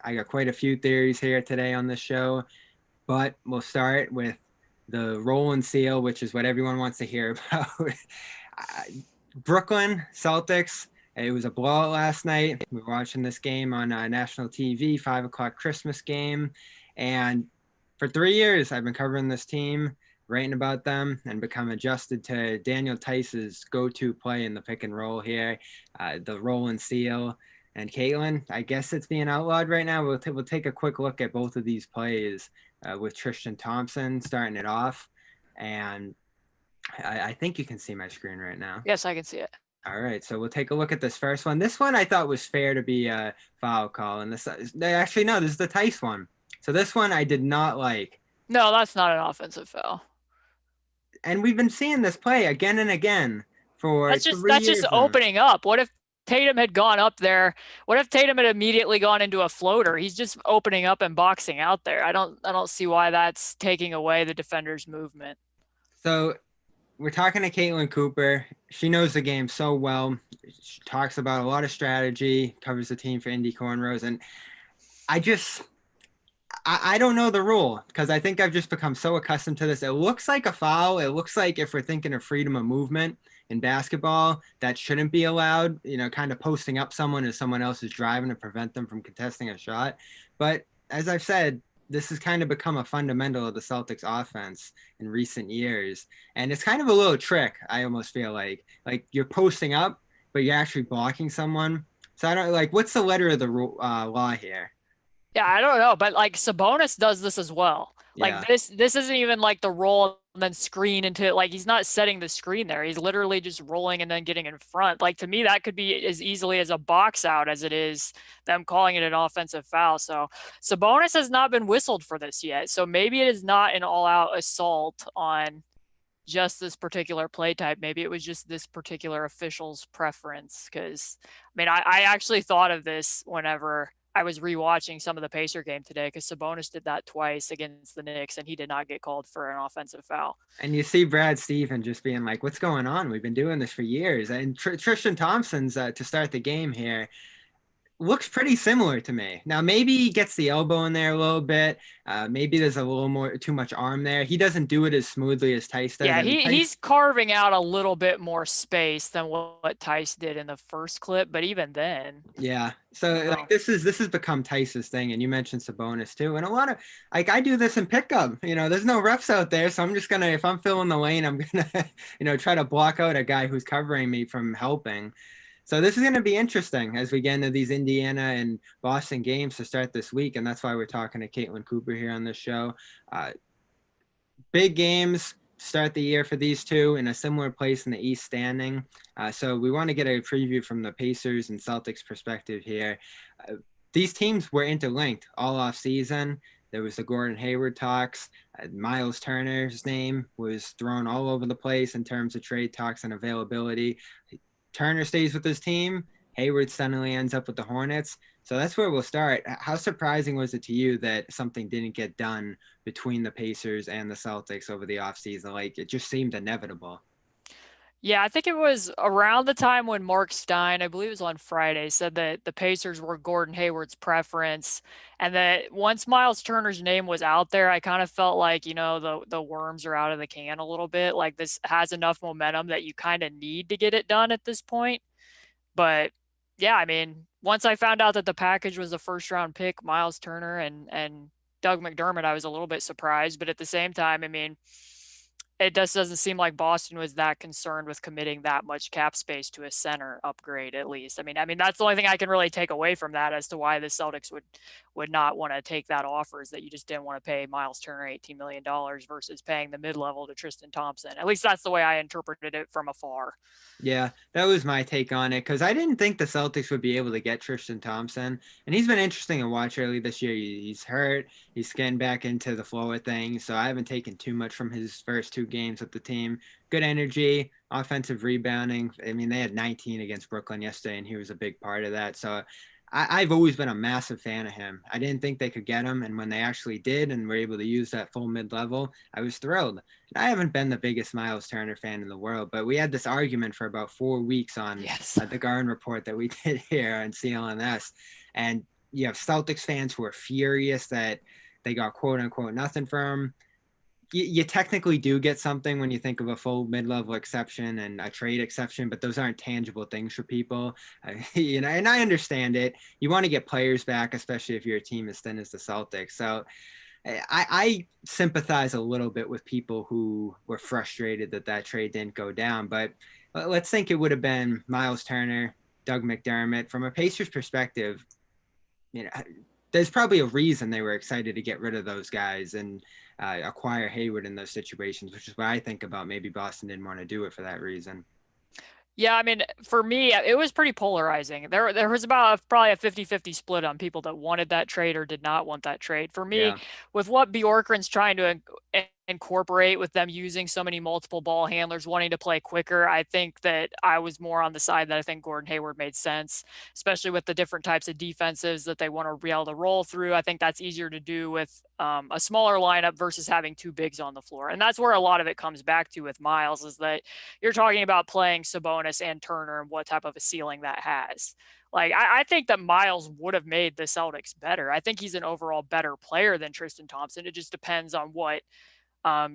I got quite a few theories here today on this show, but we'll start with the roll and seal, which is what everyone wants to hear about. Brooklyn Celtics. It was a blowout last night. We were watching this game on national TV, 5 o'clock Christmas game. And for 3 years, I've been covering this team, writing about them, and become adjusted to Daniel Theis's go-to play in the pick and roll here, the roll and seal. And Caitlin, I guess it's being outlawed right now. We'll take a quick look at both of these plays with Tristan Thompson starting it off. And I think you can see my screen right now. Yes, I can see it. All right, so we'll take a look at this first one. This one I thought was fair to be a foul call. And this actually, no, this is the Theis one. So this one I did not like. No, that's not an offensive foul. And we've been seeing this play again and again for that's 3 years just now. Opening up. What if Tatum had gone up there? What if Tatum had immediately gone into a floater? He's just opening up and boxing out there. I don't see why that's taking away the defender's movement. So we're talking to Caitlin Cooper. She knows the game so well. She talks about a lot of strategy, covers the team for Indy Cornrows. And I don't know the rule because I think I've just become so accustomed to this. It looks like a foul. It looks like if we're thinking of freedom of movement in basketball, that shouldn't be allowed, kind of posting up someone as someone else is driving to prevent them from contesting a shot. But as I've said, this has kind of become a fundamental of the Celtics offense in recent years. And it's kind of a little trick, I almost feel like you're posting up, but you're actually blocking someone. So I don't what's the letter of the law here? Yeah, I don't know, but Sabonis does this as well. Yeah. This isn't even like the roll and then screen into he's not setting the screen there. He's literally just rolling and then getting in front. To me, that could be as easily as a box out as it is them calling it an offensive foul. So Sabonis has not been whistled for this yet. So maybe it is not an all-out assault on just this particular play type. Maybe it was just this particular official's preference. Because I actually thought of this whenever I was rewatching some of the Pacer game today because Sabonis did that twice against the Knicks and he did not get called for an offensive foul. And you see Brad Stevens just being like, what's going on? We've been doing this for years. And Tristan Thompson's to start the game here looks pretty similar to me. Now, maybe he gets the elbow in there a little bit. Maybe there's a little more too much arm there. He doesn't do it as smoothly as Theis does. Yeah, he's carving out a little bit more space than what Theis did in the first clip, but even then. Yeah. So this has become Theis's thing, and you mentioned Sabonis too. And a lot of I do this in pickup. There's no refs out there, so I'm just gonna, if I'm filling the lane, I'm gonna try to block out a guy who's covering me from helping. So this is going to be interesting as we get into these Indiana and Boston games to start this week, and that's why we're talking to Caitlin Cooper here on this show. Big games start the year for these two in a similar place in the East standing. So we want to get a preview from the Pacers and Celtics perspective here. These teams were interlinked all off season. There was the Gordon Hayward talks. Myles Turner's name was thrown all over the place in terms of trade talks and availability. Turner stays with his team. Hayward suddenly ends up with the Hornets. So that's where we'll start. How surprising was it to you that something didn't get done between the Pacers and the Celtics over the offseason? It just seemed inevitable. Yeah, I think it was around the time when Mark Stein, I believe it was on Friday, said that the Pacers were Gordon Hayward's preference. And that once Myles Turner's name was out there, I kind of felt like, the worms are out of the can a little bit. This has enough momentum that you kind of need to get it done at this point. But yeah, once I found out that the package was a first round pick, Myles Turner and Doug McDermott, I was a little bit surprised. But at the same time, it just doesn't seem like Boston was that concerned with committing that much cap space to a center upgrade, at least. That's the only thing I can really take away from that as to why the Celtics would not want to take that offer, is that you just didn't want to pay Myles Turner $18 million versus paying the mid-level to Tristan Thompson. At least that's the way I interpreted it from afar. Yeah, that was my take on it, because I didn't think the Celtics would be able to get Tristan Thompson. And he's been interesting to watch early this year. He's hurt. He's getting back into the flow of things. So I haven't taken too much from his first 2 games with the team. Good energy, offensive rebounding. They had 19 against Brooklyn yesterday, and he was a big part of that. So I've always been a massive fan of him. I didn't think they could get him, and when they actually did and were able to use that full mid-level, I was thrilled. And I haven't been the biggest Myles Turner fan in the world, but we had this argument for about 4 weeks on the Garden Report that we did here on CLNS. And You have Celtics fans who are furious that they got quote unquote nothing from him. You technically do get something when you think of a full mid-level exception and a trade exception, but those aren't tangible things for people. And I understand it. You want to get players back, especially if you're a team as thin as the Celtics. So I sympathize a little bit with people who were frustrated that trade didn't go down. But let's think it would have been Myles Turner, Doug McDermott. From a Pacers perspective, there's probably a reason they were excited to get rid of those guys and acquire Hayward in those situations, which is what I think about. Maybe Boston didn't want to do it for that reason. Yeah, I mean, for me, it was pretty polarizing. There was about probably a 50-50 split on people that wanted that trade or did not want that trade. For me, Yeah. with what Bjorkgren's trying to incorporate with them using so many multiple ball handlers, wanting to play quicker, I think that I was more on the side that I think Gordon Hayward made sense, especially with the different types of defenses that they want to be able to roll through. I think that's easier to do with a smaller lineup versus having two bigs on the floor. And that's where a lot of it comes back to with Myles, is that you're talking about playing Sabonis and Turner and what type of a ceiling that has. Like, I think that Myles would have made the Celtics better. I think he's an overall better player than Tristan Thompson. It just depends on what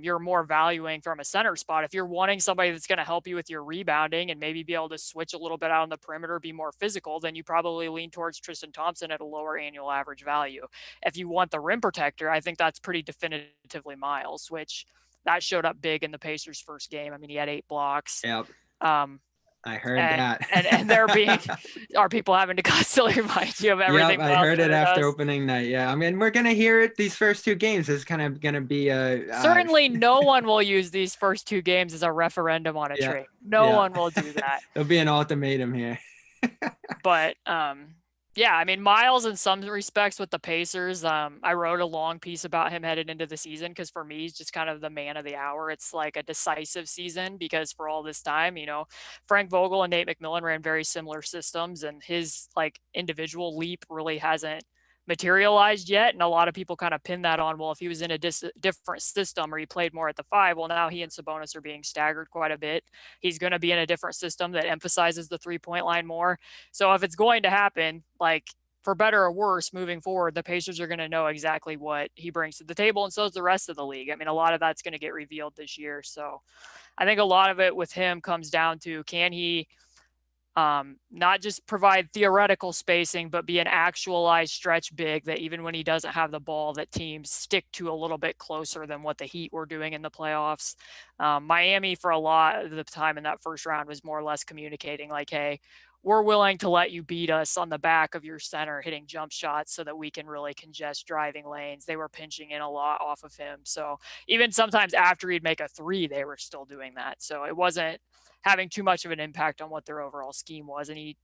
you're more valuing from a center spot. If you're wanting somebody that's going to help you with your rebounding and maybe be able to switch a little bit out on the perimeter, be more physical, then you probably lean towards Tristan Thompson at a lower annual average value. If you want the rim protector, I think that's pretty definitively Myles, which that showed up big in the Pacers' first game. I mean, he had 8 blocks. Yep. Um, I heard that. and they're being, are people having to constantly remind you of everything? Yep, I heard it after does? opening night. Yeah, I mean, we're gonna hear it these first 2 games. It's kind of gonna be a certainly no one will use these first 2 games as a referendum on a trade. No one will do that. There'll be an ultimatum here. But yeah, I mean, Myles in some respects with the Pacers, I wrote a long piece about him headed into the season because for me, he's just kind of the man of the hour. It's like a decisive season because for all this time, Frank Vogel and Nate McMillan ran very similar systems, and his like individual leap really hasn't materialized yet. And a lot of people kind of pin that on, well, if he was in a different system or he played more at the 5, well, now he and Sabonis are being staggered quite a bit. He's going to be in a different system that emphasizes the 3-point line more. So if it's going to happen, like for better or worse, moving forward, the Pacers are going to know exactly what he brings to the table, and so is the rest of the league. I mean, a lot of that's going to get revealed this year. So I think a lot of it with him comes down to, can he not just provide theoretical spacing, but be an actualized stretch big that even when he doesn't have the ball, that teams stick to a little bit closer than what the Heat were doing in the playoffs. Miami, for a lot of the time in that first round, was more or less communicating like, hey, we're willing to let you beat us on the back of your center hitting jump shots so that we can really congest driving lanes. They were pinching in a lot off of him. So even sometimes after he'd make a 3, they were still doing that. So it wasn't having too much of an impact on what their overall scheme was. And he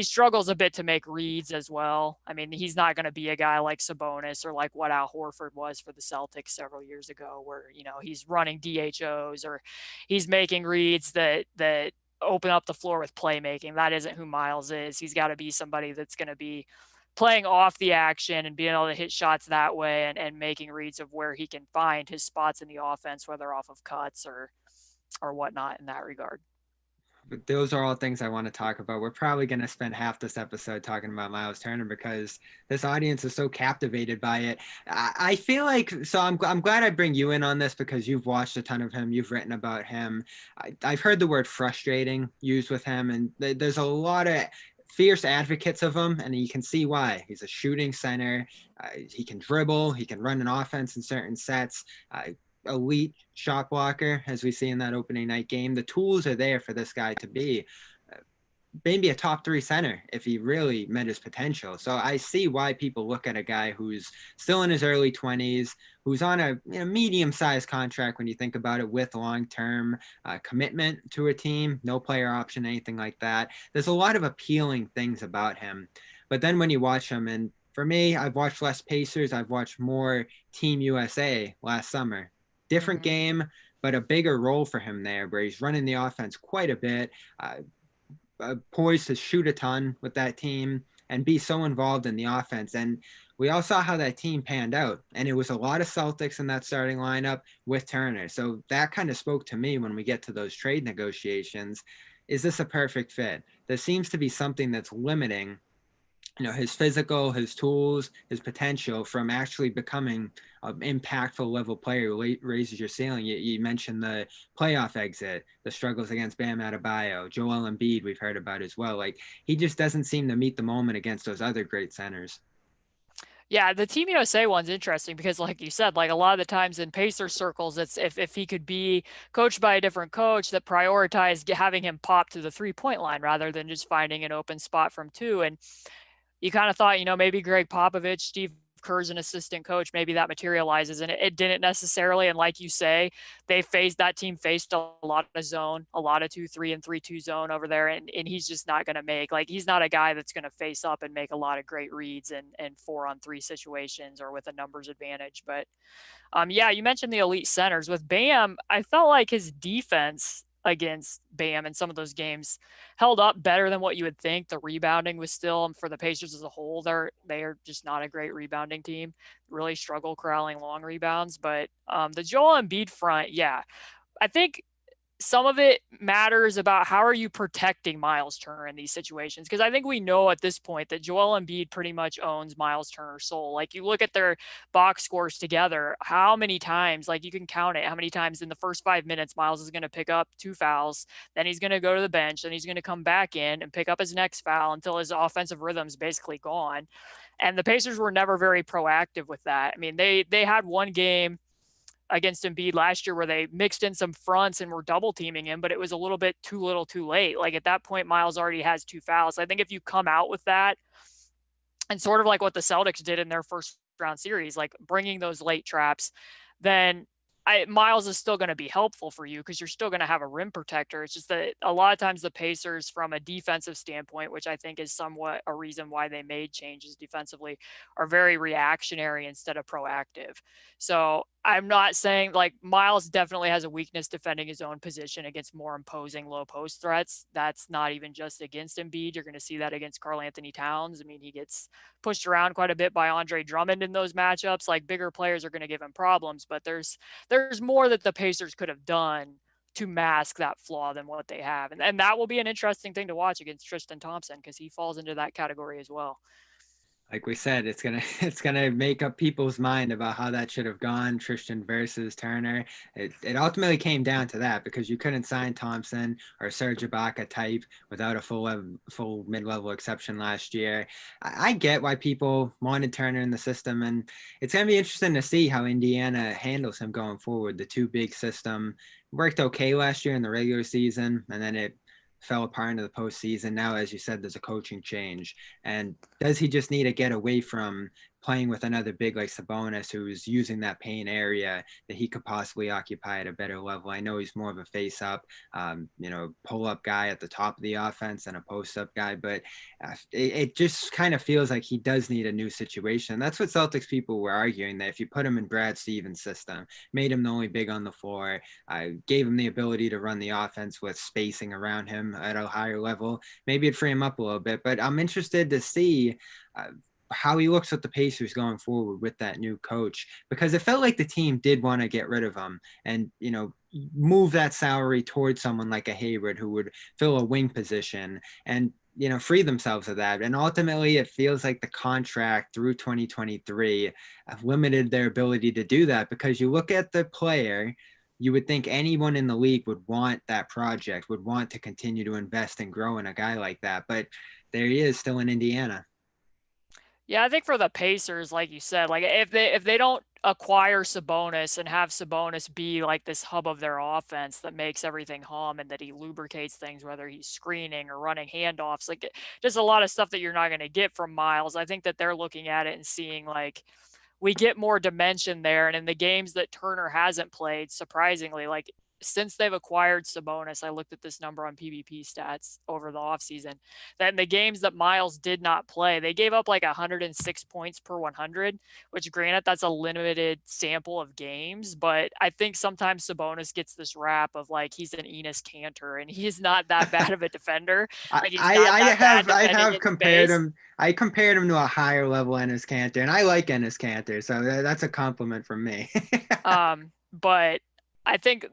struggles a bit to make reads as well. I mean, he's not going to be a guy like Sabonis or like what Al Horford was for the Celtics several years ago, where, he's running DHOs or he's making reads that open up the floor with playmaking. That isn't who Myles is. He's got to be somebody that's going to be playing off the action and being able to hit shots that way and making reads of where he can find his spots in the offense, whether off of cuts or whatnot in that regard. But those are all things I want to talk about. We're probably going to spend half this episode talking about Myles Turner because this audience is so captivated by it. I feel like, so I'm glad I bring you in on this because you've watched a ton of him. You've written about him. I've heard the word frustrating used with him, and there's a lot of fierce advocates of him, and you can see why. He's a shooting center. He can dribble. He can run an offense in certain sets. Elite shot blocker, as we see in that opening night game. The tools are there for this guy to be maybe a top 3 center if he really met his potential. So I see why people look at a guy who's still in his early 20s, who's on a medium-sized contract when you think about it, with long-term commitment to a team, no player option, anything like that. There's a lot of appealing things about him. But then when you watch him, and for me, I've watched less Pacers, I've watched more Team USA last summer. Different game, but a bigger role for him there, where he's running the offense quite a bit, poised to shoot a ton with that team and be so involved in the offense. And we all saw how that team panned out, and it was a lot of Celtics in that starting lineup with Turner. So that kind of spoke to me when we get to those trade negotiations. Is this a perfect fit? There seems to be something that's limiting his physical, his tools, his potential from actually becoming an impactful level player raises your ceiling. You mentioned the playoff exit, the struggles against Bam Adebayo, Joel Embiid we've heard about as well. Like, he just doesn't seem to meet the moment against those other great centers. Yeah, the Team USA one's interesting because, like you said, like a lot of the times in Pacer circles, it's if he could be coached by a different coach that prioritized having him pop to the 3-point line rather than just finding an open spot from two. And you kind of thought, maybe Greg Popovich, Steve Kerr's an assistant coach, maybe that materializes, and it didn't necessarily. And like you say, that team faced a lot of zone, a lot of 2-3 and 3-2 zone over there, and he's just not going to he's not a guy that's going to face up and make a lot of great reads and 4-on-3 situations or with a numbers advantage. But yeah, you mentioned the elite centers with Bam. I felt like his defense against Bam in some of those games held up better than what you would think. The rebounding was still, for the Pacers as a whole, they are just not a great rebounding team. Really struggle corralling long rebounds. But the Joel Embiid front, yeah, I think some of it matters about how are you protecting Myles Turner in these situations, because I think we know at this point that Joel Embiid pretty much owns Myles Turner's soul. Like, you look at their box scores together, how many times, like you can count it, how many times in the first 5 minutes Myles is going to pick up 2 fouls, then he's going to go to the bench, then he's going to come back in and pick up his next foul until his offensive rhythm's basically gone. And the Pacers were never very proactive with that. I mean, they had one game against Embiid last year where they mixed in some fronts and were double teaming him, but it was a little bit too little too late. Like, at that point, Myles already has 2 fouls. I think if you come out with that, and sort of like what the Celtics did in their first round series, like bringing those late traps, then Myles is still going to be helpful for you because you're still going to have a rim protector. It's just that a lot of times the Pacers, from a defensive standpoint, which I think is somewhat a reason why they made changes defensively, are very reactionary instead of proactive. So I'm not saying, like, Myles definitely has a weakness defending his own position against more imposing low post threats. That's not even just against Embiid. You're going to see that against Karl Anthony Towns. I mean, he gets pushed around quite a bit by Andre Drummond in those matchups. Like, bigger players are going to give him problems, but there's more that the Pacers could have done to mask that flaw than what they have. And that will be an interesting thing to watch against Tristan Thompson, because he falls into that category as well. Like we said, it's gonna make up people's mind about how that should have gone, Tristan versus Turner. It ultimately came down to that, because you couldn't sign Thompson or Serge Ibaka type without a full mid-level exception last year. I get why people wanted Turner in the system, and it's gonna be interesting to see how Indiana handles him going forward. The two big system worked okay last year in the regular season, and then it fell apart into the postseason. Now, as you said, there's a coaching change. And does he just need to get away from playing with another big like Sabonis, who's using that paint area that he could possibly occupy at a better level? I know he's more of a face-up, pull-up guy at the top of the offense and a post-up guy, but it just kind of feels like he does need a new situation. And that's what Celtics people were arguing, that if you put him in Brad Stevens' system, made him the only big on the floor, gave him the ability to run the offense with spacing around him at a higher level, maybe it'd free him up a little bit. But I'm interested to see how he looks with the Pacers going forward with that new coach, because it felt like the team did want to get rid of him and, move that salary towards someone like a Hayward who would fill a wing position and, free themselves of that. And ultimately, it feels like the contract through 2023 limited their ability to do that, because you look at the player, you would think anyone in the league would want that project, would want to continue to invest and grow in a guy like that. But there he is, still in Indiana. Yeah, I think for the Pacers, like you said, like if they don't acquire Sabonis and have Sabonis be like this hub of their offense that makes everything hum and that he lubricates things, whether he's screening or running handoffs, like just a lot of stuff that you're not going to get from Myles. I think that they're looking at it and seeing, like, we get more dimension there. And in the games that Turner hasn't played, surprisingly, like, since they've acquired Sabonis, I looked at this number on PBP stats over the offseason, that in the games that Myles did not play, they gave up like 106 points per 100, which, granted, that's a limited sample of games, but I think sometimes Sabonis gets this rap of like he's an Enes Kanter, and he's not that bad of a defender. Like, he's not that bad I defending have in compared space. him. I compared him to a higher level Enes Kanter, and I like Enes Kanter, so that's a compliment from me. But I think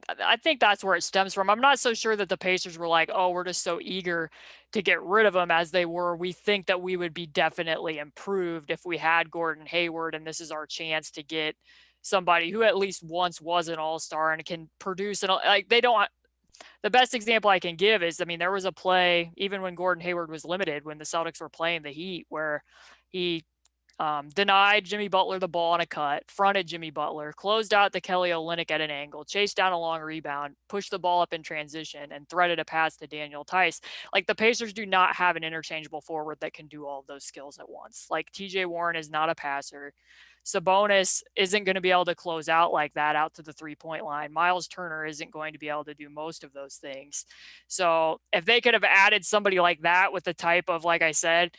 that's where it stems from. I'm not so sure that the Pacers were like, oh, we're just so eager to get rid of him as they were. We think that we would be definitely improved if we had Gordon Hayward, and this is our chance to get somebody who at least once was an all-star and can produce. And like, they don't. The best example I can give is, I mean, there was a play even when Gordon Hayward was limited, when the Celtics were playing the Heat, where he denied Jimmy Butler the ball on a cut, fronted Jimmy Butler, closed out to Kelly Olynyk at an angle, chased down a long rebound, pushed the ball up in transition, and threaded a pass to Daniel Theis. Like, the Pacers do not have an interchangeable forward that can do all of those skills at once. Like, TJ Warren is not a passer. Sabonis isn't going to be able to close out like that out to the 3-point line. Myles Turner isn't going to be able to do most of those things. So if they could have added somebody like that with the type of, like I said,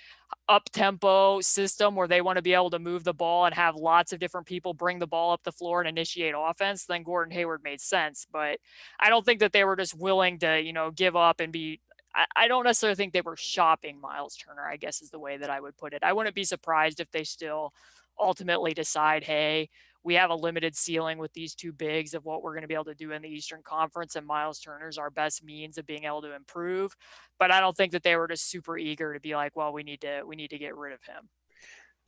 up-tempo system where they want to be able to move the ball and have lots of different people bring the ball up the floor and initiate offense, then Gordon Hayward made sense. But I don't think that they were just willing to, give up and be – I don't necessarily think they were shopping Myles Turner, I guess is the way that I would put it. I wouldn't be surprised if they still ultimately decide, hey, we have a limited ceiling with these two bigs of what we're going to be able to do in the Eastern Conference, and Myles Turner's our best means of being able to improve. But I don't think that they were just super eager to be like, well, we need to get rid of him.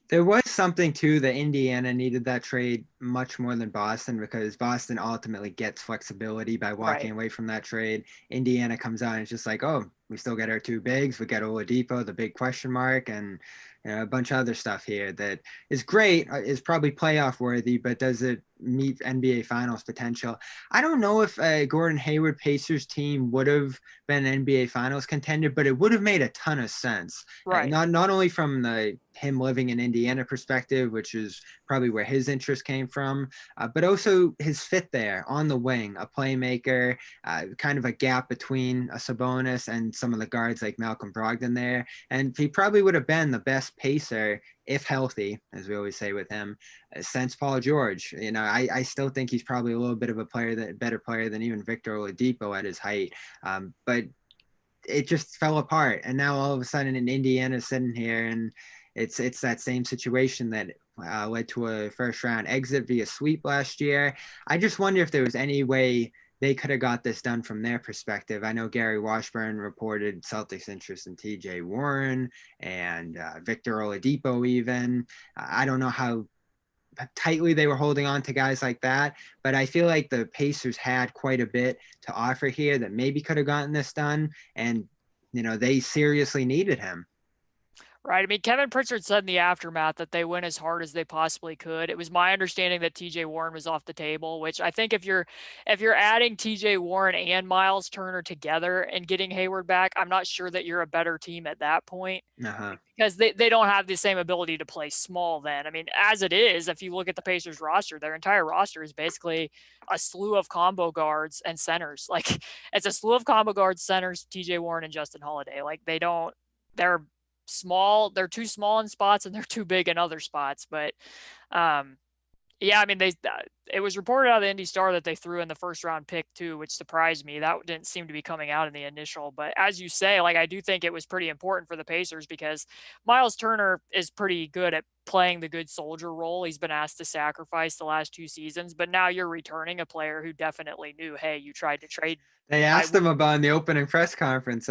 There was something too that Indiana needed that trade much more than Boston, because Boston ultimately gets flexibility by walking Right. away from that trade. Indiana comes out and it's just like, oh, we still get our two bigs. We got Oladipo, the big question mark, and a bunch of other stuff here that is great, is probably playoff worthy, but does it meet NBA Finals potential? I don't know if a Gordon Hayward Pacers team would have been an NBA Finals contender, but it would have made a ton of sense. Right. Not only from him living in Indiana perspective, which is probably where his interest came from, but also his fit there on the wing, a playmaker, kind of a gap between a Sabonis and some of the guards like Malcolm Brogdon there. And he probably would have been the best pacer, if healthy, as we always say with him, since Paul George. I still think he's probably a little bit of a better player than even Victor Oladipo at his height. But it just fell apart. And now all of a sudden in Indiana sitting here, and it's that same situation that led to a first round exit via sweep last year. I just wonder if there was any way they could have got this done from their perspective. I know Gary Washburn reported Celtics interest in TJ Warren and Victor Oladipo even. I don't know how tightly they were holding on to guys like that, but I feel like the Pacers had quite a bit to offer here that maybe could have gotten this done, and they seriously needed him. Right. I mean, Kevin Pritchard said in the aftermath that they went as hard as they possibly could. It was my understanding that TJ Warren was off the table, which I think if you're adding TJ Warren and Myles Turner together and getting Hayward back, I'm not sure that you're a better team at that point. Uh-huh. Because they don't have the same ability to play small then. I mean, as it is, if you look at the Pacers roster, their entire roster is basically a slew of combo guards and centers. Like, it's a slew of combo guards, centers, TJ Warren and Justin Holiday. Like, they're small, they're too small in spots and they're too big in other spots. But yeah, I mean, it was reported out of the Indy Star that they threw in the first round pick too, which surprised me. That didn't seem to be coming out in the initial. But as you say, like, I do think it was pretty important for the Pacers because Myles Turner is pretty good at playing the good soldier role. He's been asked to sacrifice the last 2 seasons, but now you're returning a player who definitely knew, hey, you tried to trade. They asked him about in the opening press conference.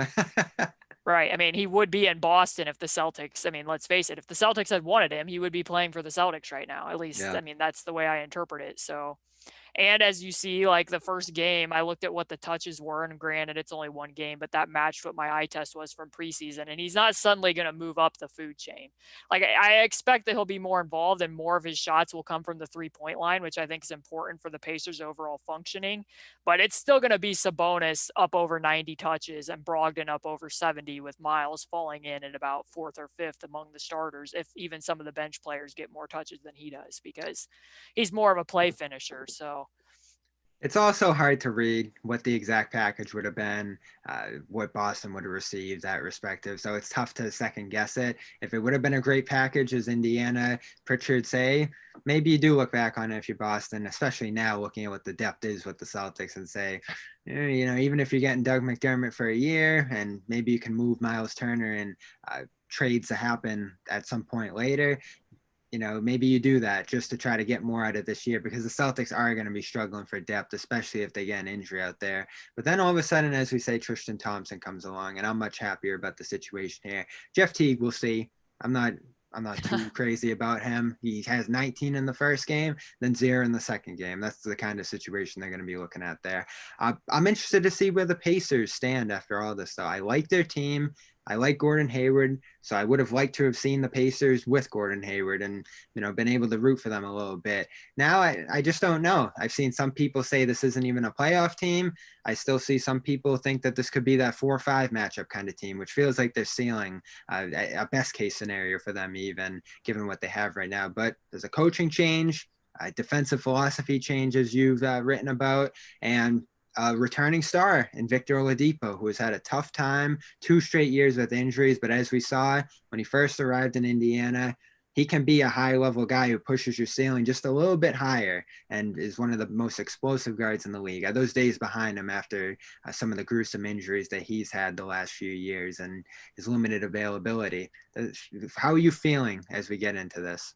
Right. I mean, he would be in Boston if the Celtics, I mean, let's face it, if the Celtics had wanted him, he would be playing for the Celtics right now. At least, Yeah. I mean, that's the way I interpret it. So, and as you see, like the first game, I looked at what the touches were, and granted, it's only one game, but that matched what my eye test was from preseason. And he's not suddenly going to move up the food chain. Like, I expect that he'll be more involved and more of his shots will come from the 3-point line, which I think is important for the Pacers' overall functioning. But it's still going to be Sabonis up over 90 touches and Brogdon up over 70, with Myles falling in at about 4th or 5th among the starters, if even some of the bench players get more touches than he does, because he's more of a play finisher. So, It's also hard to read what the exact package would have been, what Boston would have received, that respective. So it's tough to second guess it. If it would have been a great package, as Indiana, Pritchard say, maybe you do look back on it if you're Boston, especially now looking at what the depth is with the Celtics, and say, even if you're getting Doug McDermott for a year and maybe you can move Myles Turner and trades to happen at some point later, maybe you do that just to try to get more out of this year, because the Celtics are going to be struggling for depth, especially if they get an injury out there. But then all of a sudden, as we say, Tristan Thompson comes along, and I'm much happier about the situation here. Jeff Teague, we'll see. I'm not too crazy about him. He has 19 in the first game, then 0 in the second game. That's the kind of situation they're going to be looking at there. I'm interested to see where the Pacers stand after all this, though. I like their team. I like Gordon Hayward, so I would have liked to have seen the Pacers with Gordon Hayward and, been able to root for them a little bit. Now, I just don't know. I've seen some people say this isn't even a playoff team. I still see some people think that this could be that 4-5 matchup kind of team, which feels like they're ceiling a best case scenario for them, even given what they have right now. But there's a coaching change, defensive philosophy change, as you've written about, and returning star in Victor Oladipo, who has had a tough time, 2 straight years with injuries. But as we saw when he first arrived in Indiana, he can be a high-level guy who pushes your ceiling just a little bit higher and is one of the most explosive guards in the league. Are those days behind him after some of the gruesome injuries that he's had the last few years and his limited availability? How are you feeling as we get into this?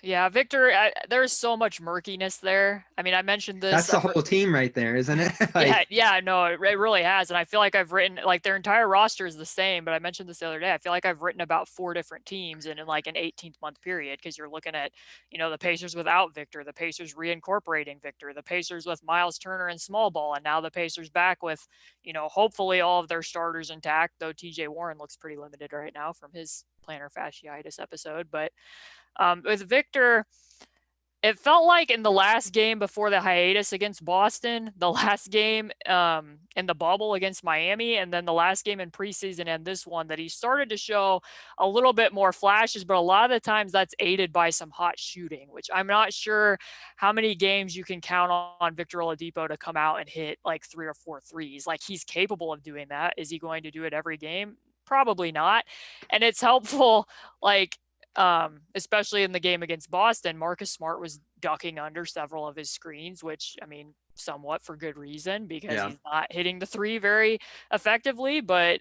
Yeah, Victor, there's so much murkiness there. I mean, I mentioned That's this. the whole team right there, isn't it? Yeah, no, it really has. And I feel like I've written, like, their entire roster is the same, but I mentioned this the other day. I feel like I've written about 4 different teams in like an 18 month period, because you're looking at, the Pacers without Victor, the Pacers reincorporating Victor, the Pacers with Myles Turner and small ball, and now the Pacers back with, hopefully all of their starters intact, though TJ Warren looks pretty limited right now from his plantar fasciitis episode. But with Victor, it felt like in the last game before the hiatus against Boston, the last game in the bubble against Miami, and then the last game in preseason and this one, that he started to show a little bit more flashes, but a lot of the times that's aided by some hot shooting, which I'm not sure how many games you can count on Victor Oladipo to come out and hit like 3 or 4 threes. Like, he's capable of doing that. Is he going to do it every game? Probably not. And it's helpful, like, especially in the game against Boston, Marcus Smart was ducking under several of his screens, which, I mean, somewhat for good reason, because Yeah. he's not hitting the 3 very effectively, but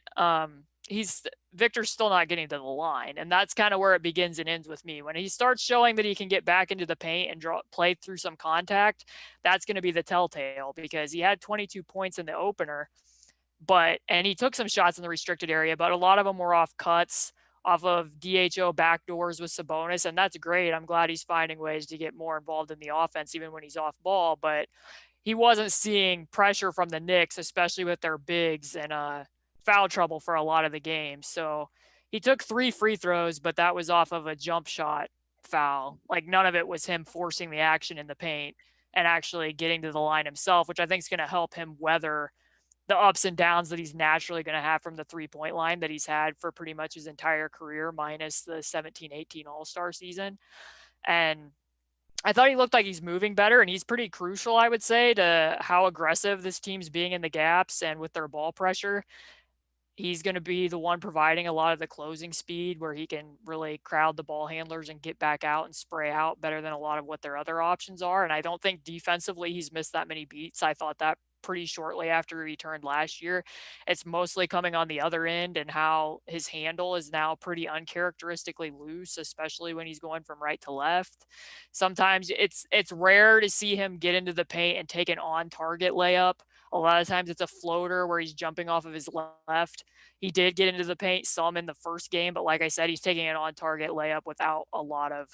Victor's still not getting to the line. And that's kind of where it begins and ends with me. When he starts showing that he can get back into the paint and play through some contact, that's going to be the telltale, because he had 22 points in the opener, and he took some shots in the restricted area, but a lot of them were off cuts, off of DHO backdoors with Sabonis, and that's great. I'm glad he's finding ways to get more involved in the offense, even when he's off ball. But he wasn't seeing pressure from the Knicks, especially with their bigs, and foul trouble for a lot of the games. So he took 3 free throws, but that was off of a jump shot foul. Like, none of it was him forcing the action in the paint and actually getting to the line himself, which I think is going to help him weather the ups and downs that he's naturally going to have from the 3-point line that he's had for pretty much his entire career, minus the 17-18 All-Star season. And I thought he looked like he's moving better, and he's pretty crucial, I would say, to how aggressive this team's being in the gaps and with their ball pressure. He's going to be the one providing a lot of the closing speed, where he can really crowd the ball handlers and get back out and spray out better than a lot of what their other options are. And I don't think defensively he's missed that many beats. I thought that pretty shortly after he returned last year. It's mostly coming on the other end, and how his handle is now pretty uncharacteristically loose, especially when he's going from right to left. Sometimes it's rare to see him get into the paint and take an on-target layup. A lot of times it's a floater where he's jumping off of his left. He did get into the paint some in the first game, but like I said, he's taking an on-target layup without a lot of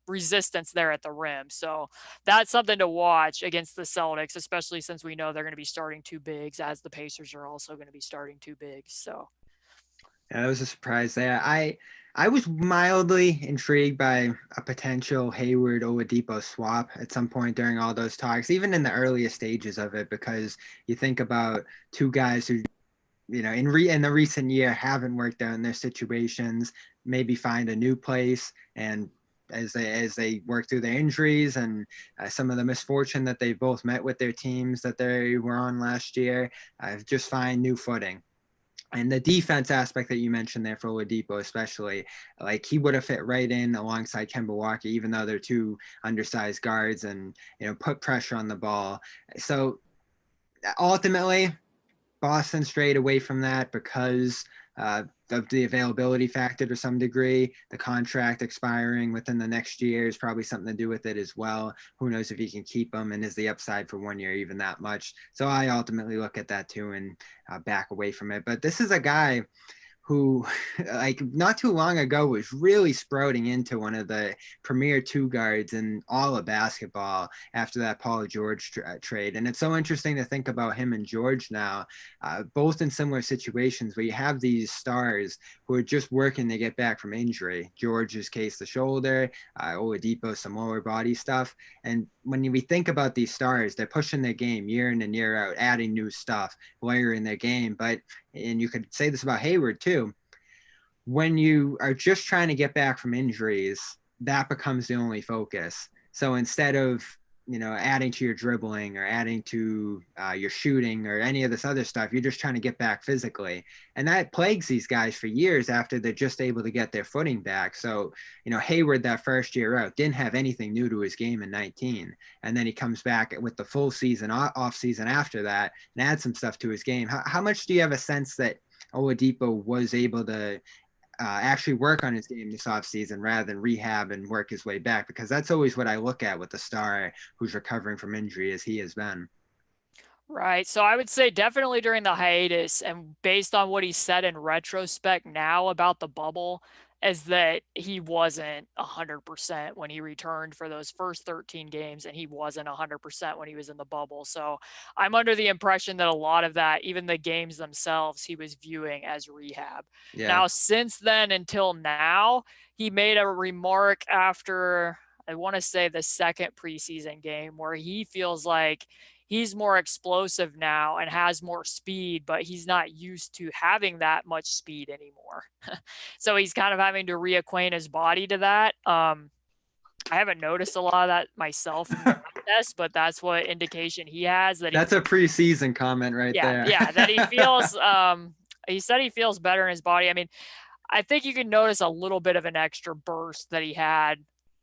resistance there at the rim. So that's something to watch against the Celtics, especially since we know they're going to be starting 2 bigs, as the Pacers are also going to be starting 2 bigs. So Yeah, that was a surprise there. I was mildly intrigued by a potential Hayward Oladipo swap at some point during all those talks, even in the earliest stages of it, because you think about 2 guys who, in the recent year haven't worked out in their situations, maybe find a new place, and as they work through their injuries and some of the misfortune that they both met with their teams that they were on last year, just find new footing. And the defense aspect that you mentioned there for Oladipo, especially, like, he would have fit right in alongside Kemba Walker, even though they're 2 undersized guards, and, put pressure on the ball. So ultimately, Boston strayed away from that because of the availability factor to some degree. The contract expiring within the next year is probably something to do with it as well. Who knows if he can keep him, and is the upside for 1 year even that much? So I ultimately look at that too and back away from it. But this is a guy who like not too long ago was really sprouting into one of the premier two guards in all of basketball after that Paul George trade. And it's so interesting to think about him and George now, both in similar situations where you have these stars who are just working to get back from injury. George's case, the shoulder, Oladipo, some lower body stuff. And when we think about these stars, they're pushing their game year in and year out, adding new stuff, layering their game. But, and you could say this about Hayward too, when you are just trying to get back from injuries, that becomes the only focus. So instead of, adding to your dribbling or adding to your shooting or any of this other stuff, you're just trying to get back physically. And that plagues these guys for years after they're just able to get their footing back. So, Hayward that first year out didn't have anything new to his game in 19. And then he comes back with the full season off season after that and adds some stuff to his game. How much do you have a sense that Oladipo was able to actually work on his game this offseason rather than rehab and work his way back? Because that's always what I look at with the star who's recovering from injury as he has been. Right. So I would say definitely during the hiatus, and based on what he said in retrospect now about the bubble, is that he wasn't 100% when he returned for those first 13 games, and he wasn't 100% when he was in the bubble. So I'm under the impression that a lot of that, even the games themselves, he was viewing as rehab. Yeah. Now, since then until now, he made a remark after, I want to say, the second preseason game where he feels like he's more explosive now and has more speed, but he's not used to having that much speed anymore. So he's kind of having to reacquaint his body to that. I haven't noticed a lot of that myself in the test, but that's what indication he has. That's a preseason comment right there. Yeah, that he feels, he said he feels better in his body. I mean, I think you can notice a little bit of an extra burst that he had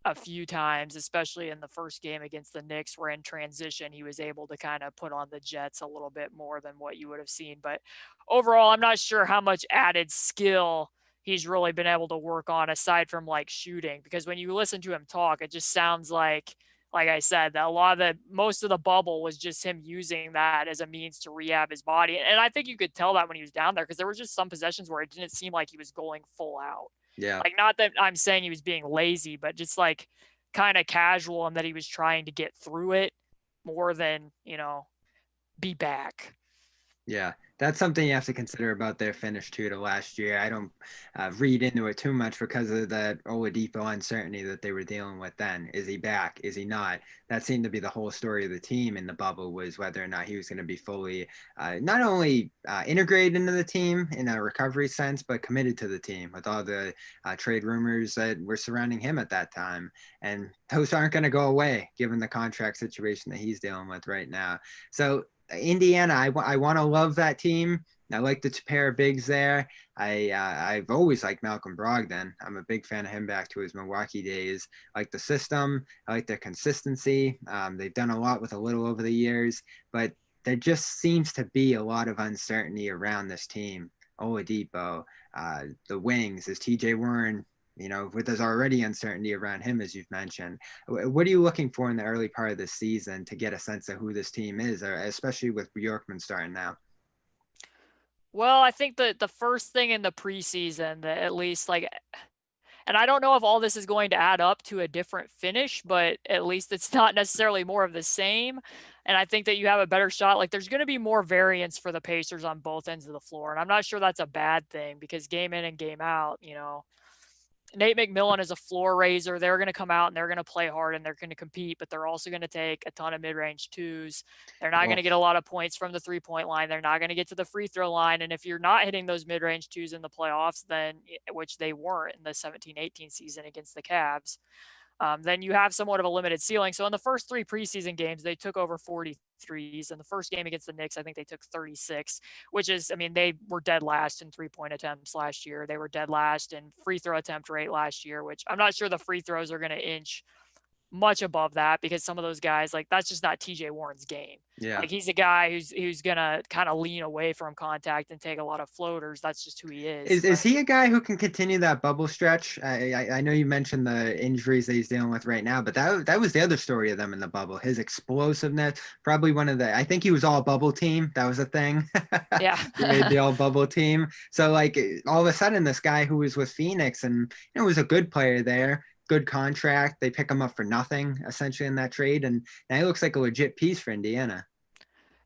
a few times, especially in the first game against the Knicks, where in transition he was able to kind of put on the Jets a little bit more than what you would have seen. But overall, I'm not sure how much added skill he's really been able to work on aside from like shooting, because when you listen to him talk, it just sounds like I said, that most of the bubble was just him using that as a means to rehab his body. And I think you could tell that when he was down there, because there were just some possessions where it didn't seem like he was going full out. Yeah. Like, not that I'm saying he was being lazy, but just like kind of casual, and that he was trying to get through it more than, be back. Yeah, that's something you have to consider about their finish too to last year. I don't read into it too much because of that Oladipo uncertainty that they were dealing with then. Is he back? Is he not? That seemed to be the whole story of the team in the bubble, was whether or not he was going to be fully not only integrated into the team in a recovery sense, but committed to the team with all the trade rumors that were surrounding him at that time. And those aren't going to go away given the contract situation that he's dealing with right now. So Indiana, I want to love that team. I like the pair of bigs there. I've always liked Malcolm Brogdon. I'm a big fan of him back to his Milwaukee days. I like the system. I like their consistency. They've done a lot with a little over the years, but there just seems to be a lot of uncertainty around this team. Oladipo, the wings, is TJ Warren, there's already uncertainty around him, as you've mentioned. What are you looking for in the early part of the season to get a sense of who this team is, especially with Bjorkman starting now? Well, I think that the first thing in the preseason, that at least and I don't know if all this is going to add up to a different finish, but at least it's not necessarily more of the same. And I think that you have a better shot. Like, there's going to be more variance for the Pacers on both ends of the floor. And I'm not sure that's a bad thing, because game in and game out, Nate McMillan is a floor raiser. They're going to come out and they're going to play hard and they're going to compete, but they're also going to take a ton of mid-range twos. They're not going to get a lot of points from the three-point line. They're not going to get to the free throw line. And if you're not hitting those mid-range twos in the playoffs, then, which they weren't in the 17-18 season against the Cavs, then you have somewhat of a limited ceiling. So in the first three preseason games, they took over 43s. In the first game against the Knicks, I think they took 36, which is, I mean, they were dead last in three-point attempts last year. They were dead last in free throw attempt rate last year, which I'm not sure the free throws are going to inch much above that, because some of those guys, like, that's just not TJ Warren's game. Yeah. Like, he's a guy who's gonna kind of lean away from contact and take a lot of floaters. That's just who he is. Is But he a guy who can continue that bubble stretch? I know you mentioned the injuries that he's dealing with right now, but that was the other story of them in the bubble. His explosiveness, probably one of the. I think he was all bubble team. That was a thing. yeah. He made the all bubble team. So like all of a sudden, this guy who was with Phoenix and was a good player there, good contract. They pick him up for nothing essentially in that trade, and now he looks like a legit piece for Indiana.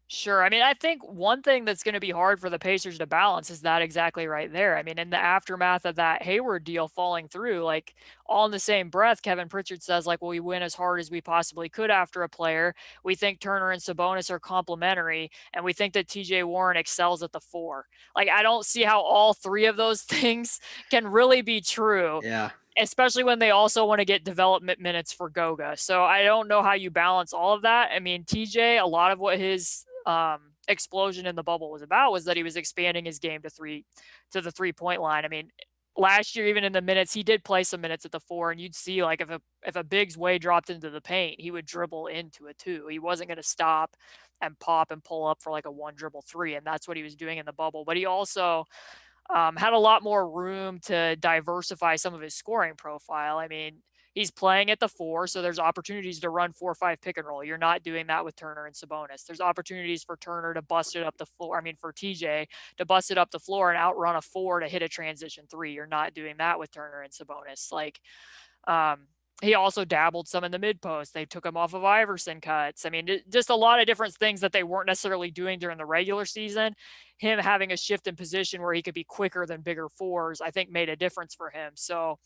Sure. I mean, I think one thing that's going to be hard for the Pacers to balance is that exactly right there. I mean, in the aftermath of that Hayward deal falling through, like, all in the same breath, Kevin Pritchard says, like, well, we win as hard as we possibly could after a player. We think Turner and Sabonis are complementary, and we think that TJ Warren excels at the four. Like, I don't see how all three of those things can really be true. Yeah. Especially when they also want to get development minutes for Goga. So I don't know how you balance all of that. I mean, TJ, a lot of what his explosion in the bubble was about was that he was expanding his game to the 3-point line. I mean, last year, even in the minutes, he did play some minutes at the four, and you'd see, like, if a big's way dropped into the paint, he would dribble into a two. He wasn't going to stop and pop and pull up for like a one dribble three, and that's what he was doing in the bubble. But he also had a lot more room to diversify some of his scoring profile. I mean, he's playing at the four, so there's opportunities to run 4-5 pick and roll. You're not doing that with Turner and Sabonis. There's opportunities for Turner to bust it up the floor. I mean, for TJ to bust it up the floor and outrun a four to hit a transition three. You're not doing that with Turner and Sabonis. Like, he also dabbled some in the mid post. They took him off of Iverson cuts. I mean, just a lot of different things that they weren't necessarily doing during the regular season. Him having a shift in position where he could be quicker than bigger fours, I think made a difference for him. So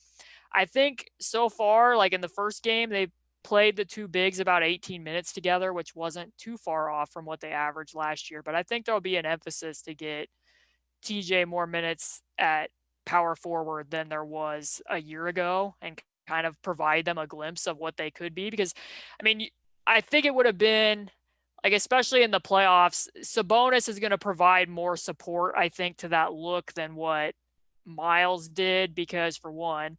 I think so far, like in the first game, they played the two bigs about 18 minutes together, which wasn't too far off from what they averaged last year. But I think there'll be an emphasis to get TJ more minutes at power forward than there was a year ago, and kind of provide them a glimpse of what they could be. Because, I mean, I think it would have been, like, especially in the playoffs, Sabonis is going to provide more support, I think, to that look than what Myles did, because for one,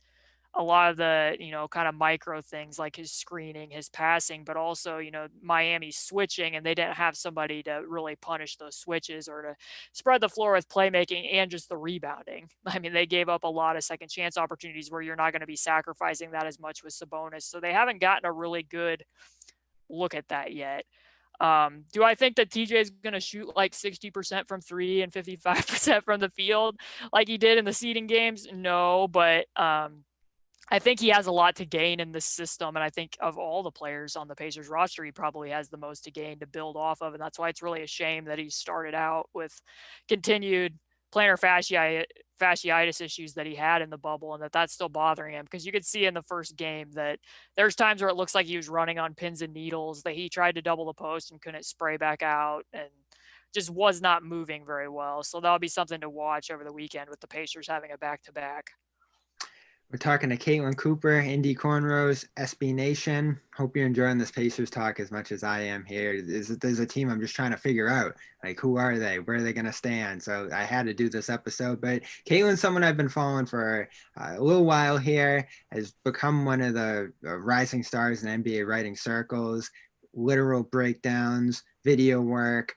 a lot of the, kind of micro things like his screening, his passing, but also, Miami's switching, and they didn't have somebody to really punish those switches or to spread the floor with playmaking and just the rebounding. I mean, they gave up a lot of second chance opportunities where you're not going to be sacrificing that as much with Sabonis. So they haven't gotten a really good look at that yet. Do I think that TJ is going to shoot like 60% from three and 55% from the field like he did in the seeding games? No, but I think he has a lot to gain in this system. And I think of all the players on the Pacers roster, he probably has the most to gain to build off of. And that's why it's really a shame that he started out with continued plantar fasciitis issues that he had in the bubble, and that's still bothering him. Because you could see in the first game that there's times where it looks like he was running on pins and needles, that he tried to double the post and couldn't spray back out and just was not moving very well. So that'll be something to watch over the weekend with the Pacers having a back-to-back. We're talking to Caitlin Cooper, Indy Cornrows, SB Nation. Hope you're enjoying this Pacers talk as much as I am here. There's a team I'm just trying to figure out, like, who are they? Where are they going to stand? So I had to do this episode. But Caitlin's someone I've been following for a little while here, has become one of the rising stars in NBA writing circles, literal breakdowns, video work,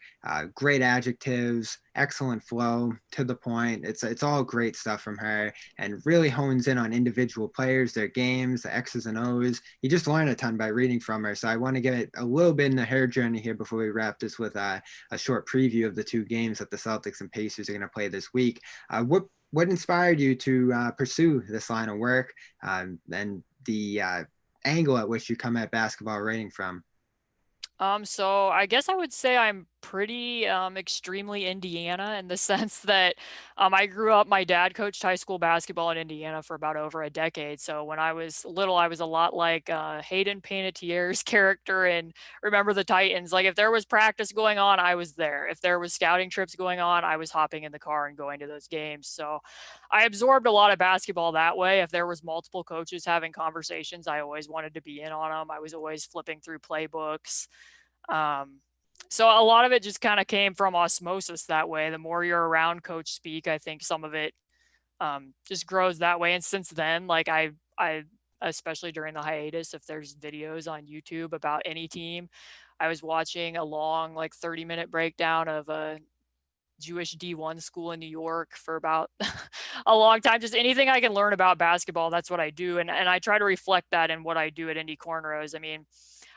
great adjectives, excellent flow, to the point. It's all great stuff from her, and really hones in on individual players, their games, the X's and O's. You just learn a ton by reading from her. So I want to get a little bit into her journey here before we wrap this with a short preview of the two games that the Celtics and Pacers are going to play this week. What inspired you to pursue this line of work, and the angle at which you come at basketball writing from? So I guess I would say I'm pretty extremely Indiana, in the sense that I grew up, my dad coached high school basketball in Indiana for about over a decade. So when I was little, I was a lot like Hayden Panettiere's character in Remember the Titans. Like, if there was practice going on, I was there. If there was scouting trips going on, I was hopping in the car and going to those games. So I absorbed a lot of basketball that way. If there was multiple coaches having conversations, I always wanted to be in on them. I was always flipping through playbooks. So a lot of it just kind of came from osmosis that way. The more you're around coach speak, I think some of it just grows that way. And since then, like, I especially during the hiatus, if there's videos on YouTube about any team. I was watching a long, like 30-minute breakdown of a Jewish D1 school in New York for about a long time. Just anything I can learn about basketball, that's what I do. And I try to reflect that in what I do at Indy Cornrows. I mean,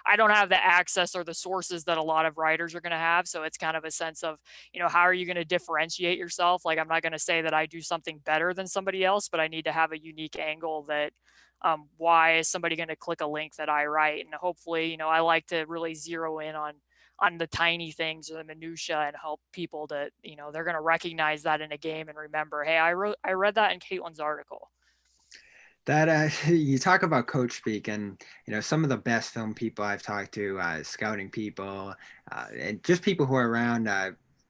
I don't have the access or the sources that a lot of writers are going to have. So it's kind of a sense of, how are you going to differentiate yourself? Like, I'm not going to say that I do something better than somebody else, but I need to have a unique angle that, why is somebody going to click a link that I write? And hopefully, I like to really zero in on the tiny things or the minutia and help people to, they're going to recognize that in a game and remember, hey, I read that in Caitlin's article. That you talk about coach speak, and some of the best film people I've talked to, scouting people, and just people who are around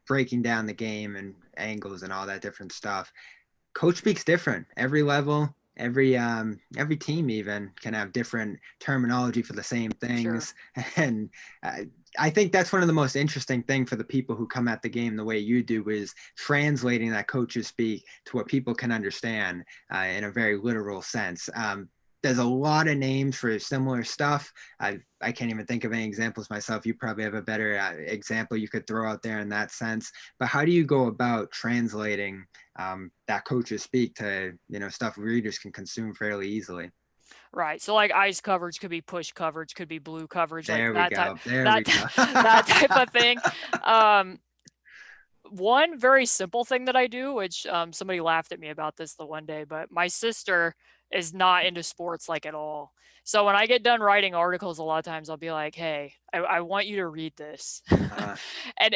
breaking down the game and angles and all that different stuff. Coach speak's different. Every level, every team even can have different terminology for the same Sure. things, and I think that's one of the most interesting thing for the people who come at the game the way you do is translating that coaches speak to what people can understand in a very literal sense. There's a lot of names for similar stuff. I can't even think of any examples myself. You probably have a better example you could throw out there in that sense. But how do you go about translating that coaches speak to stuff readers can consume fairly easily? Right. So like ice coverage could be push coverage, could be blue coverage, like There we that type go. There we that go. that type of thing. Um, one very simple thing that I do, which somebody laughed at me about this the one day, but my sister is not into sports like at all. So when I get done writing articles, a lot of times I'll be like, "Hey, I want you to read this," uh, and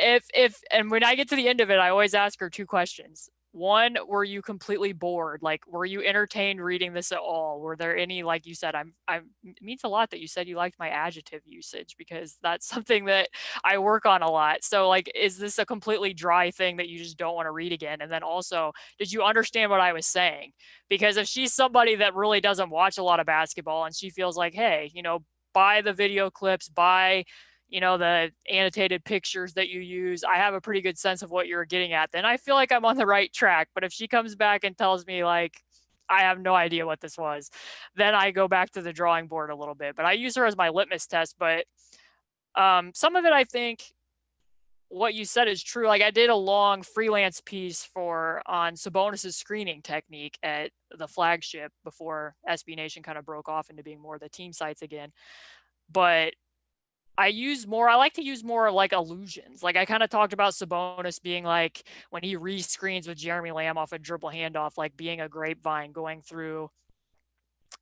and when I get to the end of it, I always ask her two questions. One, were you completely bored? Like, were you entertained reading this at all? Were there any, like you said, it means a lot that you said you liked my adjective usage because that's something that I work on a lot. So, like, is this a completely dry thing that you just don't want to read again? And then also, did you understand what I was saying? Because if she's somebody that really doesn't watch a lot of basketball and she feels like, hey, buy the video clips, buy the annotated pictures that you use, I have a pretty good sense of what you're getting at, then I feel like I'm on the right track. But if she comes back and tells me like, I have no idea what this was, then I go back to the drawing board a little bit. But I use her as my litmus test. But some of it, I think what you said is true. Like I did a long freelance piece on Sabonis's screening technique at the flagship before SB Nation kind of broke off into being more of the team sites again. But I like to use more like illusions. Like I kind of talked about Sabonis being like when he re-screens with Jeremy Lamb off a dribble handoff, like being a grapevine going through,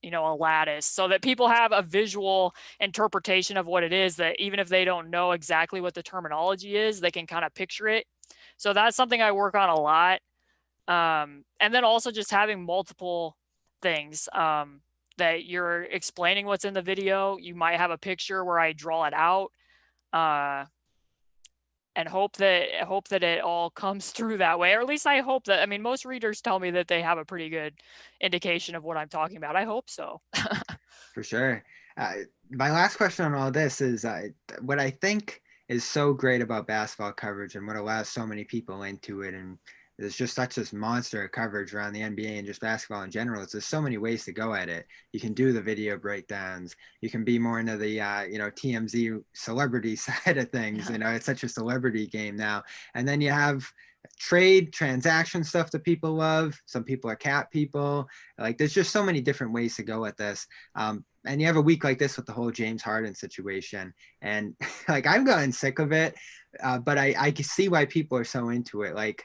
a lattice so that people have a visual interpretation of what it is that even if they don't know exactly what the terminology is, they can kind of picture it. So that's something I work on a lot. And then also just having multiple things. That you're explaining what's in the video. You might have a picture where I draw it out, and hope that it all comes through that way. Or at least I hope that. I mean, most readers tell me that they have a pretty good indication of what I'm talking about. I hope so. For sure. My last question on all this is what I think is so great about basketball coverage and what allows so many people into it. And there's just such this monster of coverage around the NBA and just basketball in general. There's so many ways to go at it. You can do the video breakdowns. You can be more into the, TMZ celebrity side of things. It's such a celebrity game now. And then you have trade transaction stuff that people love. Some people are cat people. Like there's just so many different ways to go at this. And you have a week like this with the whole James Harden situation. And like I'm gotten sick of it, but I can see why people are so into it. Like